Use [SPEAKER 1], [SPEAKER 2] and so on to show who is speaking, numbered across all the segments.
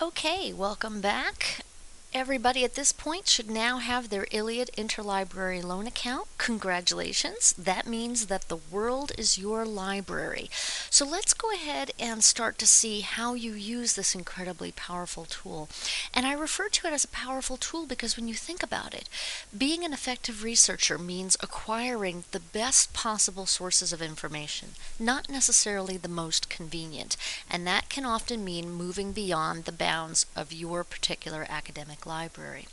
[SPEAKER 1] Okay, welcome back. Everybody at this point should now have their ILLiad interlibrary loan account. Congratulations. That means that the world is your library. So let's go ahead and start to see how you use this incredibly powerful tool. And I refer to it as a powerful tool because when you think about it, being an effective researcher means acquiring the best possible sources of information, not necessarily the most convenient. And that can often mean moving beyond the bounds of your particular academic library.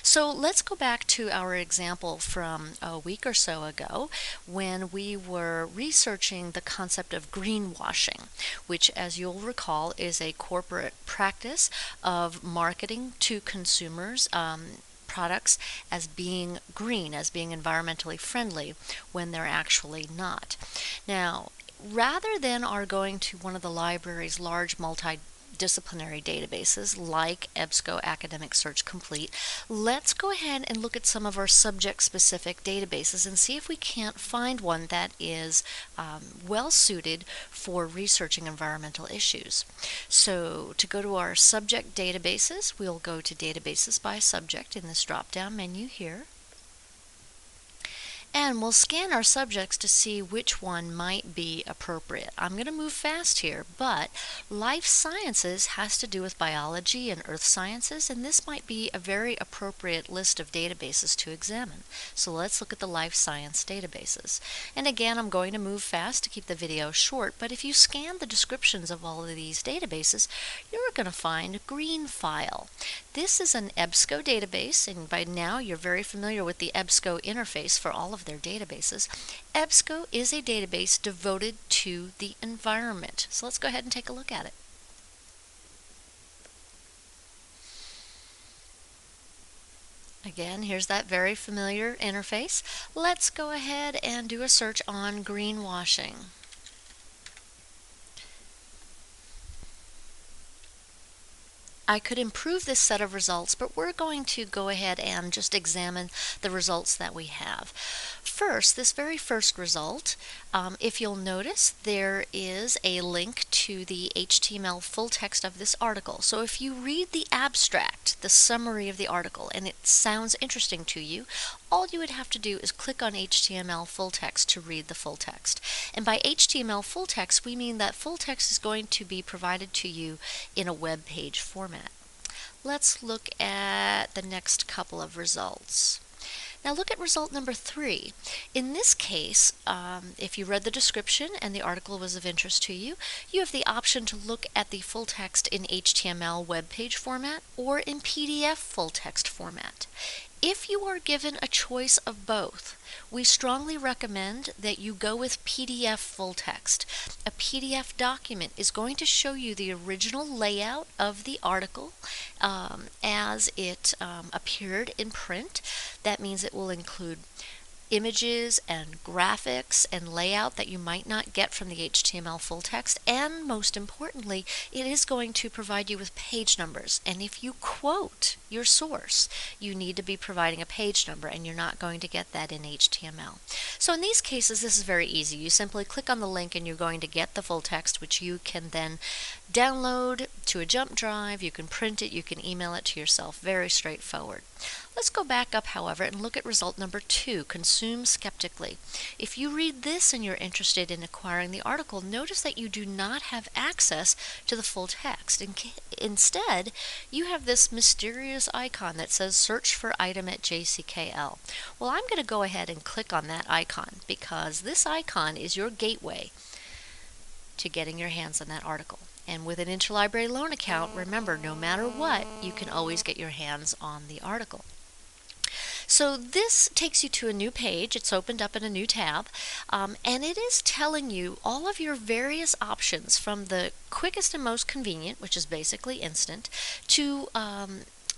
[SPEAKER 1] So let's go back to our example from a week or so ago when we were researching the concept of greenwashing, which, as you'll recall, is a corporate practice of marketing to consumers products as being green, as being environmentally friendly, when they're actually not. Now, rather than our going to one of the library's large multidisciplinary databases like EBSCO Academic Search Complete, let's go ahead and look at some of our subject-specific databases and see if we can't find one that is well suited for researching environmental issues. So to go to our subject databases, we'll go to Databases by Subject in this drop-down menu here. And we'll scan our subjects to see which one might be appropriate. I'm going to move fast here, but life sciences has to do with biology and earth sciences, and this might be a very appropriate list of databases to examine. So let's look at the life science databases. And again, I'm going to move fast to keep the video short, but if you scan the descriptions of all of these databases, you're going to find GreenFile. This is an EBSCO database, and by now you're very familiar with the EBSCO interface for all of their databases. EBSCO is a database devoted to the environment. So let's go ahead and take a look at it. Again, here's that very familiar interface. Let's go ahead and do a search on greenwashing. I could improve this set of results, but we're going to go ahead and just examine the results that we have. First, this very first result, if you'll notice, there is a link to the HTML full text of this article. So if you read the abstract, the summary of the article, and it sounds interesting to you, all you would have to do is click on HTML full text to read the full text. And by HTML full text, we mean that full text is going to be provided to you in a web page format. Let's look at the next couple of results. Now look at result number 3. In this case, if you read the description and the article was of interest to you, you have the option to look at the full text in HTML web page format or in PDF full text format. If you are given a choice of both, we strongly recommend that you go with PDF full text. A PDF document is going to show you the original layout of the article as it appeared in print. That means it will include images and graphics and layout that you might not get from the HTML full text, and most importantly, it is going to provide you with page numbers. And if you quote your source, you need to be providing a page number, and you're not going to get that in HTML. So in these cases, this is very easy. You simply click on the link and you're going to get the full text, which you can then download to a jump drive, you can print it, you can email it to yourself. Very straightforward. Let's go back up, however, and look at result number 2, consume skeptically. If you read this and you're interested in acquiring the article, notice that you do not have access to the full text. Instead, you have this mysterious icon that says search for item at JCKL. Well, I'm going to go ahead and click on that icon because this icon is your gateway to getting your hands on that article. And with an interlibrary loan account, remember, no matter what, you can always get your hands on the article. So this takes you to a new page. It's opened up in a new tab, and it is telling you all of your various options from the quickest and most convenient, which is basically instant, to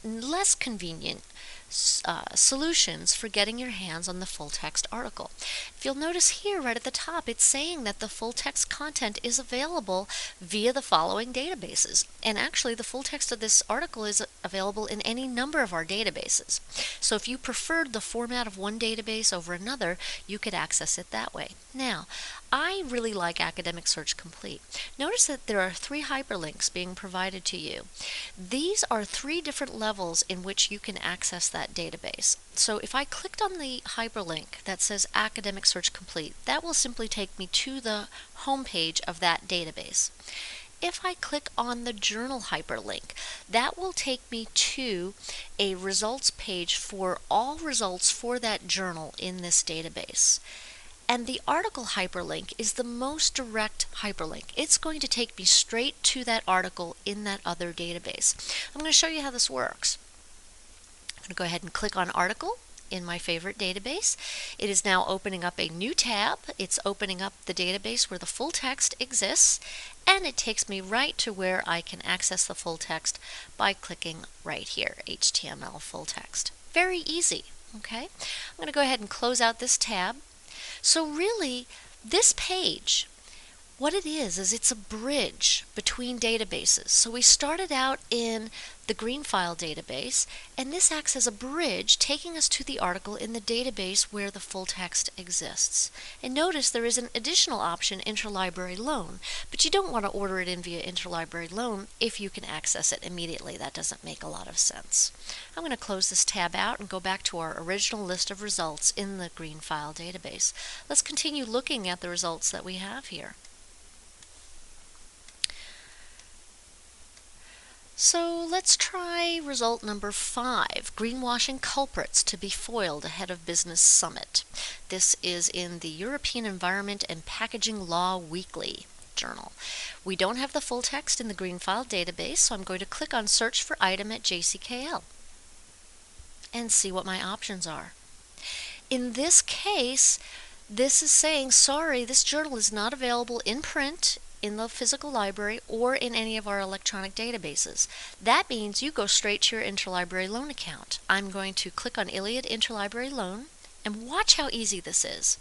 [SPEAKER 1] less convenient solutions for getting your hands on the full text article. If you'll notice here right at the top, it's saying that the full text content is available via the following databases. And actually, the full text of this article is available in any number of our databases. So if you preferred the format of one database over another, you could access it that way. Now, I really like Academic Search Complete. Notice that there are 3 hyperlinks being provided to you. These are 3 different levels in which you can access that database. So if I clicked on the hyperlink that says Academic Search Complete, that will simply take me to the home page of that database. If I click on the journal hyperlink, that will take me to a results page for all results for that journal in this database. And the article hyperlink is the most direct hyperlink. It's going to take me straight to that article in that other database. I'm going to show you how this works. I'm going to go ahead and click on article in my favorite database. It is now opening up a new tab. It's opening up the database where the full text exists, and it takes me right to where I can access the full text by clicking right here, HTML full text. Very easy, okay? I'm going to go ahead and close out this tab. So really, this page, what it is it's a bridge between databases. So we started out in the green file database, and this acts as a bridge taking us to the article in the database where the full text exists. And notice there is an additional option, interlibrary loan, but you don't want to order it in via interlibrary loan if you can access it immediately. That doesn't make a lot of sense. I'm going to close this tab out and go back to our original list of results in the green file database. Let's continue looking at the results that we have here. So let's try result number 5, greenwashing culprits to be foiled ahead of business summit. This is in the European Environment and Packaging Law Weekly journal. We don't have the full text in the green file database, so I'm going to click on search for item at JCKL and see what my options are. In this case, this is saying, sorry, this journal is not available in print in the physical library or in any of our electronic databases. That means you go straight to your interlibrary loan account. I'm going to click on ILLiad Interlibrary Loan, and watch how easy this is.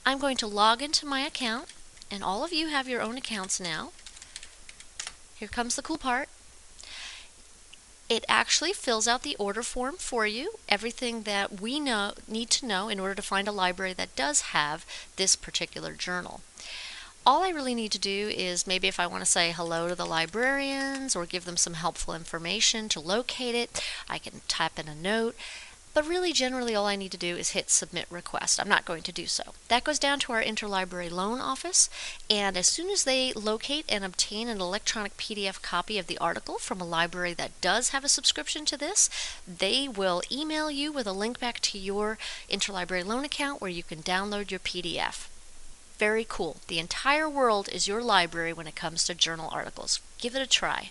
[SPEAKER 1] I'm going to log into my account, and all of you have your own accounts now. Here comes the cool part. It actually fills out the order form for you, everything that we need to know in order to find a library that does have this particular journal. All I really need to do is maybe if I want to say hello to the librarians or give them some helpful information to locate it, I can type in a note. But really, generally, all I need to do is hit Submit Request. I'm not going to do so. That goes down to our interlibrary loan office, and as soon as they locate and obtain an electronic PDF copy of the article from a library that does have a subscription to this, they will email you with a link back to your interlibrary loan account where you can download your PDF. Very cool. The entire world is your library when it comes to journal articles. Give it a try.